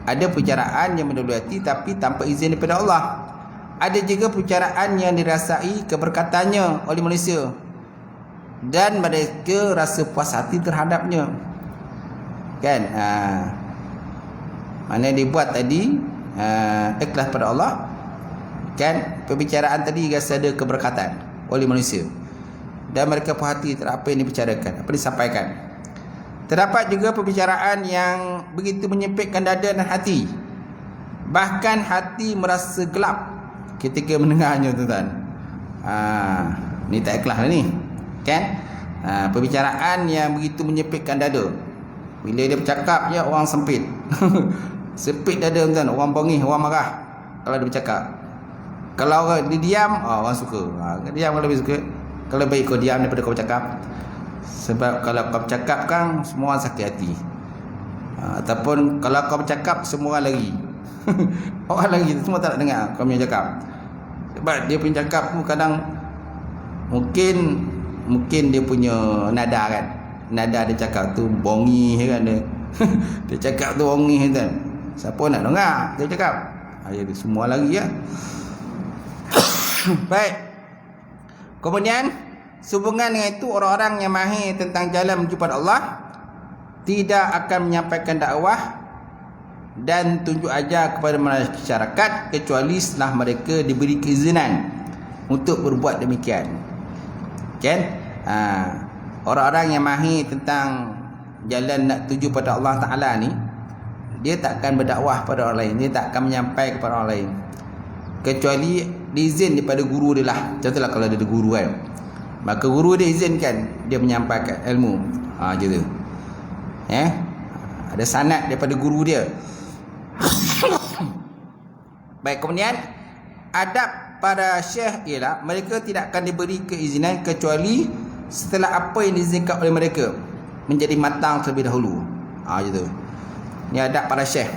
Ada perbicaraan yang mendahului hati tapi tanpa izin daripada Allah. Ada juga perbicaraan yang dirasai keberkatannya oleh manusia dan mereka rasa puas hati terhadapnya, kan? Mana dia buat tadi ikhlas pada Allah, kan? Perbicaraan tadi rasa ada keberkatan oleh manusia dan mereka puas hati terhadap apa yang dibicarakan, apa disampaikan. Terdapat juga perbicaraan yang begitu menyempitkan dada dan hati, bahkan hati merasa gelap ketika mendengarnya, tuan-tuan. Ni tak ikhlas lah ni, kan? Perbicaraan yang begitu menyempitkan dada. Bila dia bercakap je orang sempit. Sempit dada, tuan-tuan. Orang bengih, orang marah kalau dia bercakap. Kalau orang dia diam, orang suka. Diam kalau lebih suka. Kalau baik kau diam daripada kau bercakap. Sebab kalau kau bercakap kan semua orang sakit hati. Ataupun kalau kau bercakap semua orang lari. Orang lari semua tak nak dengar kau punya cakap. Sebab dia punya cakap tu kadang mungkin dia punya nada, kan. Nada dia cakap tu bongi, kan dia. Dia cakap tu bongi, kan. Siapa nak dengar dia cakap? Jadi semua lari ya. Baik. Kemudian sehubungan dengan itu, orang-orang yang mahir tentang jalan menuju pada Allah tidak akan menyampaikan dakwah dan tunjuk ajar kepada masyarakat kecuali setelah mereka diberi keizinan untuk berbuat demikian, kan? Orang-orang yang mahir tentang jalan nak tuju pada Allah Ta'ala ni, dia tak akan berdakwah pada orang lain, dia tak akan menyampaikan kepada orang lain kecuali diizin daripada guru dia lah. Contohlah kalau dia ada guru, kan, maka guru dia izinkan dia menyampaikan ilmu. Macam tu. Ada sanad daripada guru dia. Baik, kemudian adab para syekh ialah mereka tidak akan diberi keizinan kecuali setelah apa yang diizinkan oleh mereka menjadi matang terlebih dahulu. Macam tu. Ini adab para syekh.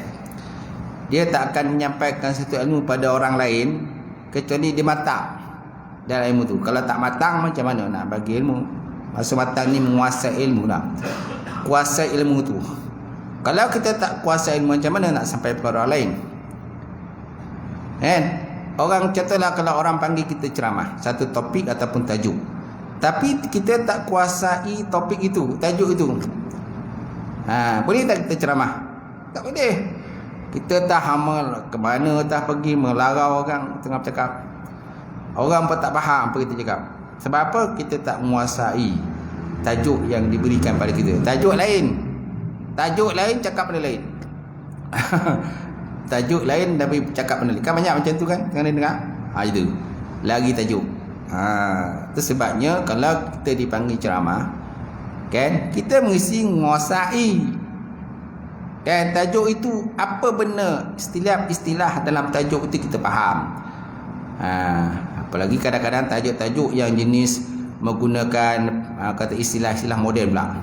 Dia tak akan menyampaikan satu ilmu pada orang lain kecuali dia matang dalam ilmu tu. Kalau tak matang, macam mana nak bagi ilmu? Maksud matang ni menguasai ilmu lah. kuasai ilmu tu. Kalau kita tak kuasai ilmu, macam mana nak sampai kepada orang lain? Kan? Orang contohlah kalau orang panggil kita ceramah satu topik ataupun tajuk, tapi kita tak kuasai topik itu, tajuk itu, boleh tak kita ceramah? Tak boleh. Kita tak hamal ke mana, tak pergi melarau orang tengah bercakap. Orang pun tak faham apa kita cakap. Sebab apa? Kita tak menguasai tajuk yang diberikan pada kita. Tajuk lain, cakap benda lain. Tajuk lain tapi cakap benda lain. Kan banyak macam tu kan, kena dengar. Itu lagi tajuk. Itu sebabnya kalau kita dipanggil ceramah, kan, kita mesti menguasai, kan, tajuk itu apa benda, istilah dalam tajuk itu kita faham. Apalagi kadang-kadang tajuk-tajuk yang jenis menggunakan kata istilah-istilah moden pula.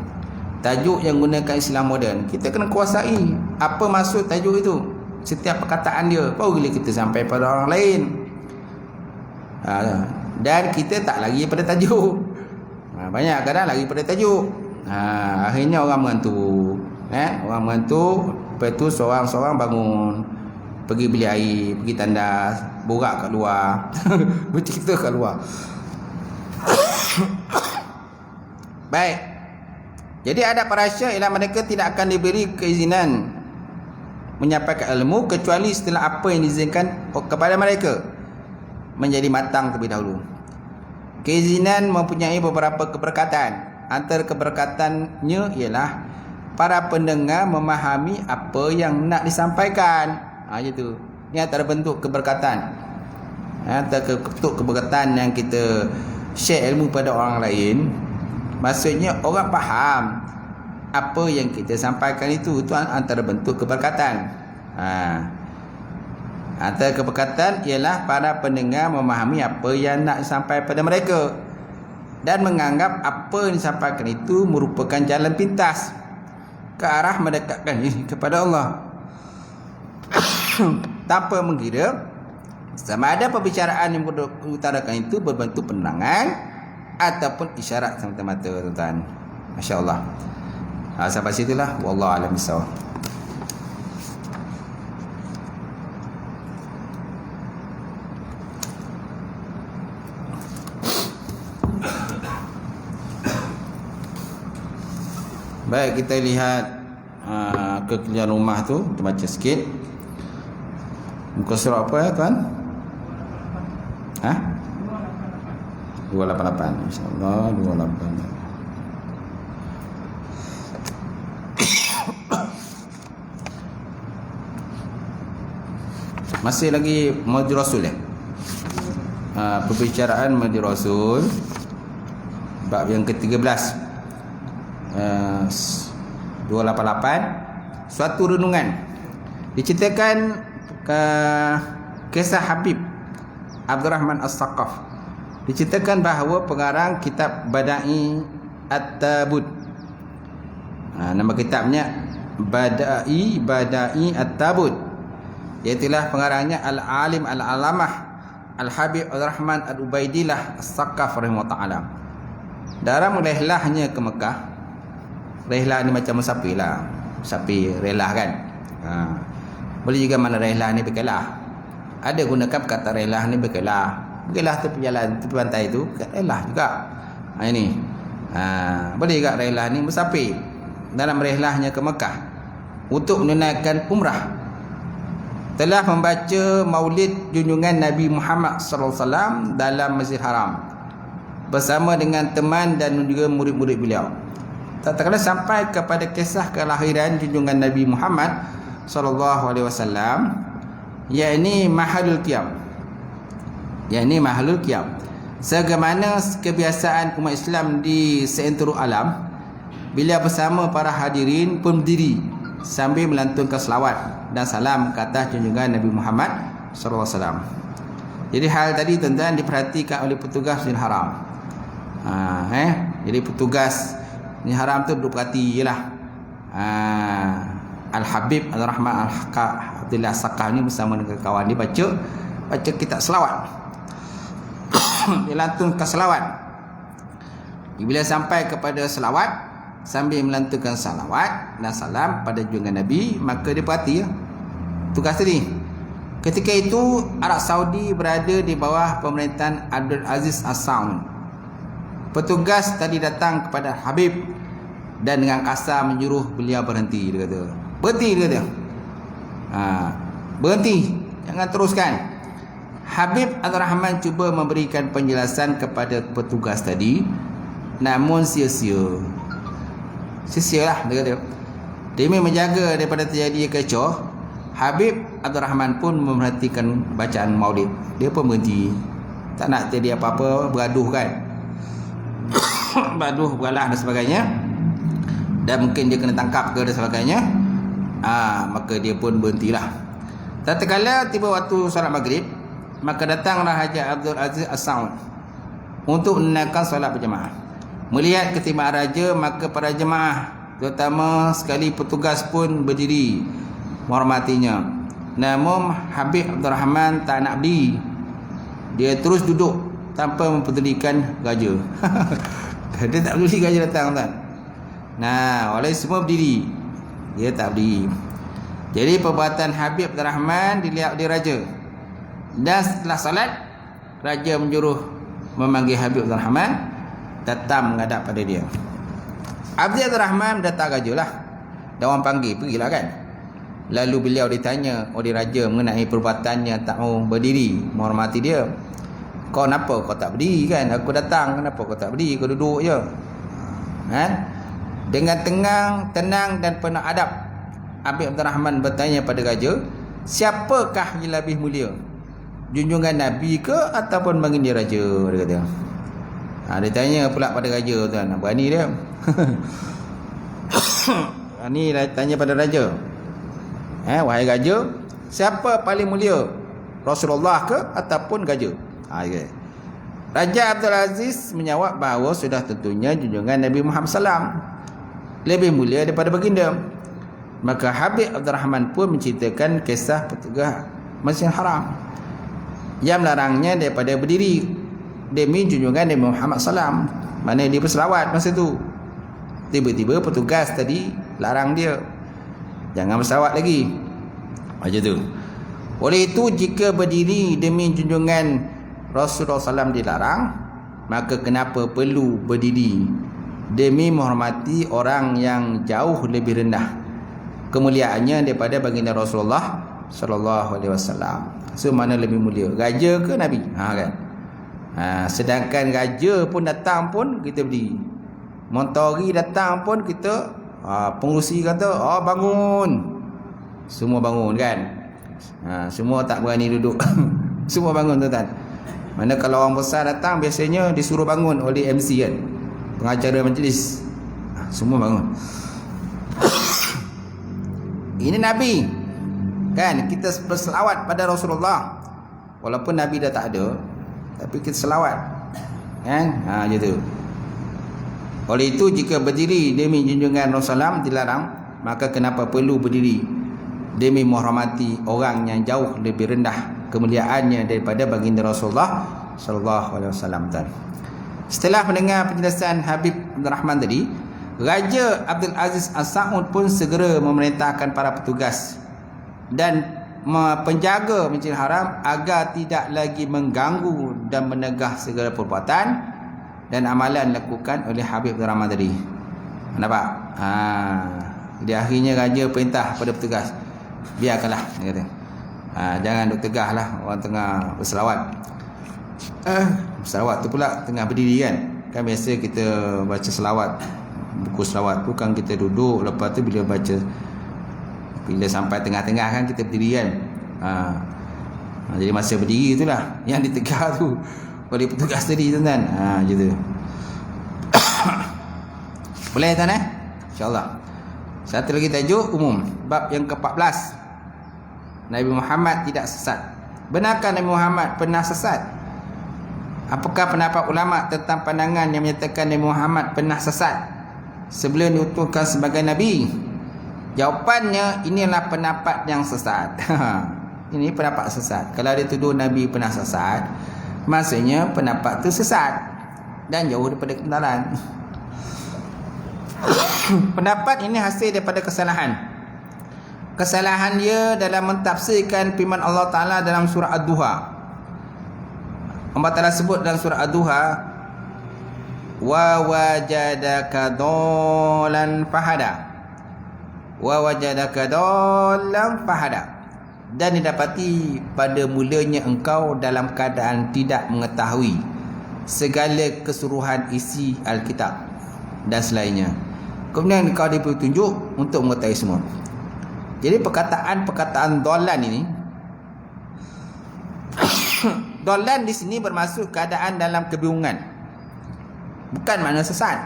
Tajuk yang gunakan istilah moden, kita kena kuasai apa maksud tajuk itu, setiap perkataan dia, baru bila kita sampai pada orang lain. Dan kita tak lagi pada tajuk. Banyak kadang lagi pada tajuk. Akhirnya orang mengantuk. Orang mengantuk. Lepas tu seorang-seorang bangun, pergi beli air, pergi tandas, borak kat luar, bercerita kat luar. Baik. Jadi adab para syekh ialah mereka tidak akan diberi keizinan menyampaikan ilmu kecuali setelah apa yang diizinkan kepada mereka menjadi matang terlebih dahulu. Keizinan mempunyai beberapa keberkatan. Antara keberkatannya ialah para pendengar memahami apa yang nak disampaikan. Itu. Ini antara bentuk keberkatan. Antara bentuk keberkatan yang kita share ilmu pada orang lain, maksudnya orang faham apa yang kita sampaikan itu antara bentuk keberkatan. Antara keberkatan ialah para pendengar memahami apa yang nak disampaikan pada mereka dan menganggap apa yang disampaikan itu merupakan jalan pintas ke arah mendekatkan diri kepada Allah tanpa mengira sama ada pembicaraan yang diutarakan itu berbentuk penerangan ataupun isyarat semata-mata, tuan-tuan. Masya-Allah. Sampai situlah, wallahu a'lam bissawab. Baik, kita lihat kekeliruan rumah tu, kita baca sikit. Muka surah apa ya, tuan? 288. Insya-Allah 28. Masih lagi Madhi Rasul ya? Perbicaraan Madhi Rasul bab yang ke-13. 288. Suatu renungan. Diceritakan kisah Habib Abdurrahman As-Saqaf. Diceritakan bahawa pengarang kitab Bada'i At-Tabud, nama kitabnya Bada'i At-Tabud, iaitulah pengarangnya Al-Alim Al-Alamah Al-Habib Abdurrahman Al-Ubaidillah As-Saqaf rahimahullah ta'ala. Dalam rehlahnya ke Mekah. Rehlah ni macam musafir lah, musafir relah kan. Boleh juga mana rehlah ni berkelah. Ada gunakan kata rehlah ni berkelah. Berkelah tepi jalan, tepi pantai tu rehlah juga. Ini boleh juga rehlah ni musafir dalam rehlahnya ke Mekah untuk menunaikan umrah. Telah membaca maulid junjungan Nabi Muhammad sallallahu alaihi wasallam dalam Masjid Haram bersama dengan teman dan juga murid-murid beliau. Tak terkena sampai kepada kisah kelahiran junjungan Nabi Muhammad sallallahu alaihi wasallam, yakni Mahalul Qiyam. Sebagaimana kebiasaan umat Islam di seantero alam, bila bersama para hadirin pun berdiri sambil melantunkan selawat dan salam ke atas junjungan Nabi Muhammad sallallahu alaihi wasallam. Jadi hal tadi tuan-tuan diperhatikan oleh petugas Masjidil Haram. Jadi petugas ni haram tu duduk perhati je lah. Al-Habib Al-Rahman Abdullah Saqaf ni bersama dengan kawan dia baca kitab selawat. Dia lantunkan selawat. Bila sampai kepada selawat, sambil melantunkan salawat dan salam pada junjungan Nabi, maka dia perhati tugas tadi. Ketika itu Arab Saudi berada di bawah pemerintahan Abdul Aziz As-Saud. Petugas tadi datang kepada Habib dan dengan kasar menyuruh beliau berhenti. Dia kata, berhenti, dia kata. Berhenti, jangan teruskan. Habib Abdul Rahman cuba memberikan penjelasan kepada petugas tadi, namun sia-sia. Sia-sialah, dia kata. Demi menjaga daripada terjadi kecoh, Habib Abdul Rahman pun memerhatikan bacaan maulid. Dia pun berhenti. Tak nak jadi apa-apa, bergaduh kan. Bergaduh, beralah dan sebagainya. Dan mungkin dia kena tangkap ke dan sebagainya. Maka dia pun berhentilah. Tatkala tiba waktu solat maghrib, maka datanglah Haji Abdul Aziz As-Saud untuk menunaikan solat berjemaah. Melihat ketimbangan raja, maka para jemaah, terutama sekali petugas pun berdiri menghormatinya. Namun Habib Abdul Rahman tak nak berdiri. Dia terus duduk tanpa mempedulikan raja. Dia tak peduli raja datang, tuan. Nah, oleh semua berdiri, dia tak berdiri. Jadi perbuatan Habib Abdul Rahman dilihat oleh raja. Dan setelah salat, raja menyuruh memanggil Habib Abdul Rahman datang menghadap pada dia. Habib Abdul Rahman datang raja lah. Dan orang panggil, pergilah kan. Lalu beliau ditanya oleh raja mengenai perbuatannya tak mau berdiri menghormati dia. Kau kenapa kau tak berdiri kan? Aku datang, kenapa kau tak berdiri? Kau duduk je. Dengan tenang dan penuh adab, Habib Abdul Rahman bertanya pada raja, siapakah yang lebih mulia? Junjungan Nabi ke ataupun baginda raja? Dia kata. Dia tanya pula pada raja, tuan. Berani dia. Berani tanya pada raja. Wahai raja, siapa paling mulia? Rasulullah ke ataupun raja? Okay. Raja Abdul Aziz menjawab bahawa sudah tentunya junjungan Nabi Muhammad SAW lebih mulia daripada baginda. Maka Habib Abdul Rahman pun menceritakan kisah petugas Masjidil Haram yang melarangnya daripada berdiri demi junjungan Nabi Muhammad SAW. Mana dia berselawat masa tu. Tiba-tiba petugas tadi larang dia, jangan berselawat lagi. Macam tu. Oleh itu, jika berdiri demi junjungan Rasulullah SAW dilarang, maka kenapa perlu berdiri demi menghormati orang yang jauh lebih rendah kemuliaannya daripada baginda Rasulullah SAW? So mana lebih mulia, raja ke Nabi? Kan? Sedangkan raja pun datang pun kita berdiri. Montori datang pun kita, pengurusi kata, bangun. Semua bangun kan. Semua tak berani duduk. Semua bangun, tuan-tuan. Mana kalau orang besar datang, biasanya disuruh bangun oleh MC kan, pengacara majlis. Semua bangun. Ini Nabi kan, kita berselawat pada Rasulullah. Walaupun Nabi dah tak ada, tapi kita selawat kan. Macam tu. Oleh itu, jika berdiri demi junjungan Rasulullah dilarang, maka kenapa perlu berdiri demi menghormati orang yang jauh lebih rendah kemuliaannya daripada baginda Rasulullah sallallahu alaihi wasallam. Setelah mendengar penjelasan Habib Abdul Rahman tadi, Raja Abdul Aziz As-Saud pun segera memerintahkan para petugas dan penjaga Masjidil Haram agar tidak lagi mengganggu dan menegah segala perbuatan dan amalan dilakukan oleh Habib Abdul Rahman tadi. Nampak? Jadi akhirnya raja perintah pada petugas, biarkanlah, dia kata. Jangan duk tegah lah orang tengah berselawat. Selawat tu pula tengah berdiri kan. Kan biasa kita baca selawat, buku selawat tu kan kita duduk, lepas tu bila baca, bila sampai tengah-tengah kan kita berdiri kan. Jadi masa berdiri itulah yang ditegah tu oleh petugas tadi, tuan-tuan. Macam tu. Boleh tuan InsyaAllah. Satu lagi tajuk umum, bab yang ke-14. Nabi Muhammad tidak sesat. Benarkah Nabi Muhammad pernah sesat? Apakah pendapat ulama tentang pandangan yang menyatakan Nabi Muhammad pernah sesat sebelum diutuskan sebagai Nabi? Jawapannya, inilah pendapat yang sesat. Ini pendapat sesat. Kalau dia tuduh Nabi pernah sesat, maksudnya pendapat itu sesat dan jauh daripada kebenaran. Pendapat ini hasil daripada kesalahan. Kesalahan dia dalam mentafsirkan firman Allah Ta'ala dalam surah Ad-Duha. Allah Ta'ala sebut dalam surah Ad-Duha, wa wajadaka dolan fahada, wa wajadaka dolan fahada, dan didapati pada mulanya engkau dalam keadaan tidak mengetahui segala keseluruhan isi Alkitab dan selainnya. Kemudian engkau diberi petunjuk untuk mengetahui semua. Jadi perkataan dolan ini, dolan di sini bermaksud keadaan dalam kebingungan, bukan makna sesat.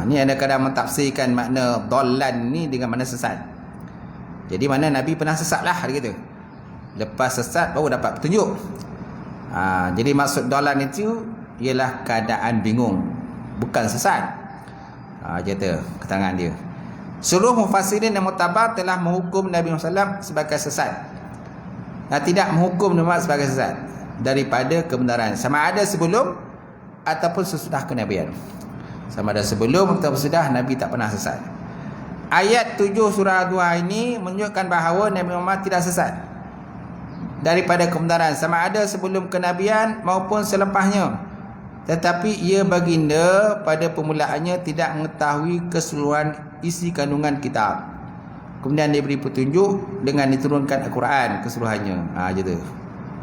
Ni ada kadang mentafsirkan makna dolan ni dengan makna sesat. Jadi mana Nabi pernah sesat lah gitu. Lepas sesat baru dapat petunjuk. Jadi maksud dolan itu ialah keadaan bingung, bukan sesat. Kata keterangan dia. Seluruh mufassirin dan mutabar telah menghukum Nabi Muhammad SAW sebagai sesat, tidak menghukum Nabi Muhammad sebagai sesat daripada kebenaran, sama ada sebelum ataupun sesudah kenabian. Sama ada sebelum atau sesudah, Nabi tak pernah sesat. Ayat 7 surah 2 ini menunjukkan bahawa Nabi Muhammad tidak sesat daripada kebenaran, sama ada sebelum kenabian maupun selepasnya. Tetapi ia baginda pada permulaannya tidak mengetahui keseluruhan isi kandungan kitab. Kemudian dia beri petunjuk dengan diturunkan Al-Quran keseluruhannya. Gitu.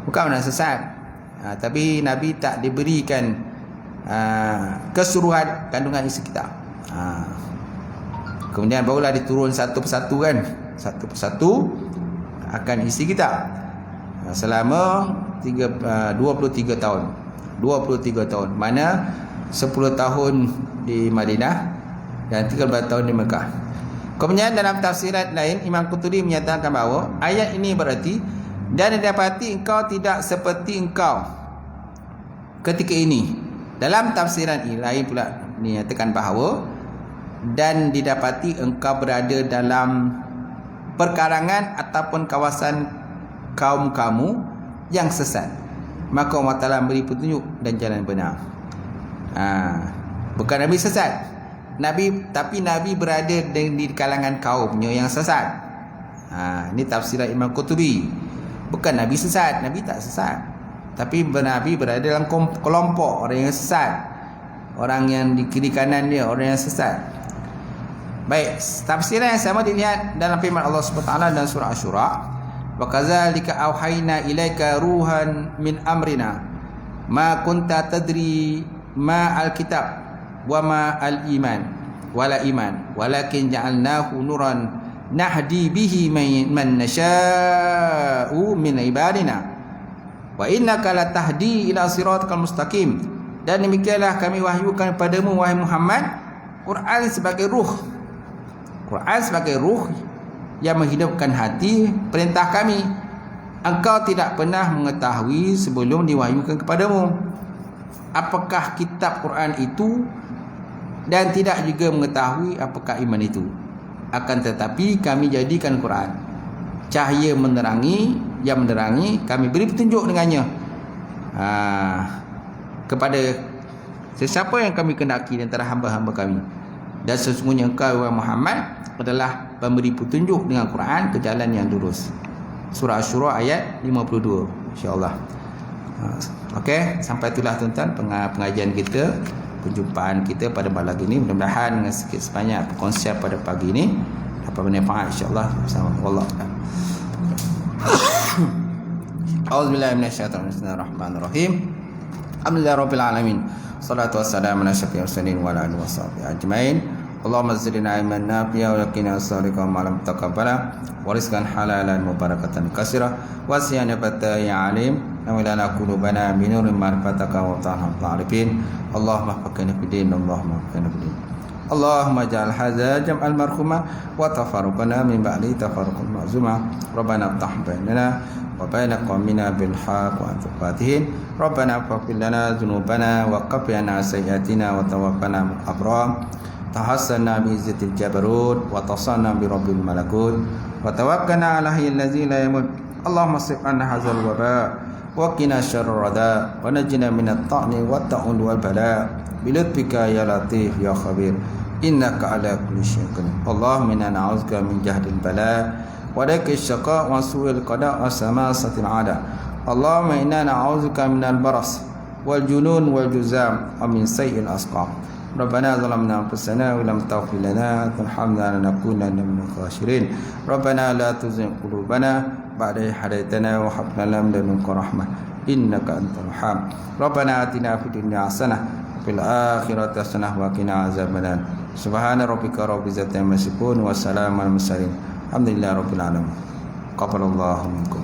Bukan makna sesat. Tapi Nabi tak diberikan keseluruhan kandungan isi kitab. Kemudian barulah diturun satu persatu kan. Satu persatu akan isi kitab. Selama 23 tahun. 23 tahun. Mana 10 tahun di Madinah dan 13 tahun di Mekah. Kemudian dalam tafsirat lain, Imam Qurtubi menyatakan bahawa ayat ini berarti, dan didapati engkau tidak seperti engkau ketika ini. Dalam tafsiran lain pula dinyatakan bahawa, dan didapati engkau berada dalam perkarangan ataupun kawasan kaum kamu yang sesat, maka Allah Ta'ala beri petunjuk dan jalan benar. Bukan Nabi sesat, tapi Nabi berada di kalangan kaumnya yang sesat. Ini tafsiran Imam Qurtubi. Bukan Nabi sesat, Nabi tak sesat, tapi Nabi berada dalam kelompok orang yang sesat, orang yang di kiri kanan dia, orang yang sesat. Baik, tafsiran yang sama dilihat dalam firman Allah SWT dalam surah Asy-Syura, wa kadzalika auhayna ilaika ruhan min amrina ma kunta tadri ma alkitab wa ma aliman wala iman walakin ja'alnahu nuran nahdi bihi man nasha'u min ibadina wa innaka latahdi ila siratal mustaqim. Dan demikianlah kami wahyukan padamu wahai Muhammad Quran sebagai ruh. Quran sebagai ruh yang menghidupkan hati, perintah kami. Engkau tidak pernah mengetahui sebelum diwahyukan kepadamu apakah kitab Quran itu, dan tidak juga mengetahui apakah iman itu. Akan tetapi kami jadikan Quran cahaya menerangi, yang menerangi, kami beri petunjuk dengannya kepada sesiapa yang kami kehendaki di antara hamba-hamba kami. Dan sesungguhnya engkau wahai Muhammad adalah pemberi petunjuk dengan Quran ke jalan yang lurus. Surah Asy-Syura ayat 52, insya-Allah. Okey, sampai itulah tuan-tuan pengajian kita, perjumpaan kita pada malam ini. Mudah-mudahan dengan sikit sebanyak konsep pada pagi ini dapat bermanfaat, insya-Allah. Bersama Allah. A'udzubillahi minasyaitonir rajim. Bismillahirrahmanirrahim. Alhamdulillahirabbil alamin. Shalatu wassalamu ala asyrofil mursalin wa ala alihi washabbihi ajmain. Allahumma zidna ilman nafi'a wa yaqina as-sadiqa wa ma'lam taqabbala wa rizqan halalan mubarakatan katsira wa siyanatan ya alim wa lana qulubana bi nurin ma'rifataka wa ta'ala ta'rifin. Allahumma faqina fid din, Allahumma faqina fid din. Allahumma ja'al hadza jam'al marhuma wa tafarruqana min ba'di tafarruqal ma'zuma. Rabbana iftah bainana wa baina qaumina bil haqq wa antal fatihin. Rabbana ighfir lana dzunubana wa qina sayyi'atina wa tawaffana ma'al abrar. Tahassanna bi izzatil jabarut wa tasanna bi rabbil malakut wa tawakkalna ala hayyil ladzi la yamut. Allahumma sif anna hadzal waba وقنا شر الرداء ونجنا من الطعن والطعن والبلاء بلطفك يا لطيف يا خبير إنك على كل شيء قدير اللهم إنا نعوذك من جهد البلاء ودرك الشقاء وسوء القضاء وسماسة العداء اللهم إنا نعوذك من البرص والجنون والجزام ومن سيء الأسقام ربنا ظلمنا أنفسنا ولم تغفر لنا وترحمنا لنكونن من الخاسرين ربنا لا تزغ قلوبنا بعد إذ هديتنا وهب لنا من لدنك رحمة إنك أنت الوهاب ربنا آتنا في الدنيا حسنة وفي الآخرة حسنة وقنا عذاب النار سبحان ربك رب العزة عما يصفون وسلام على المرسلين الحمد لله رب العالمين قبل الله منكم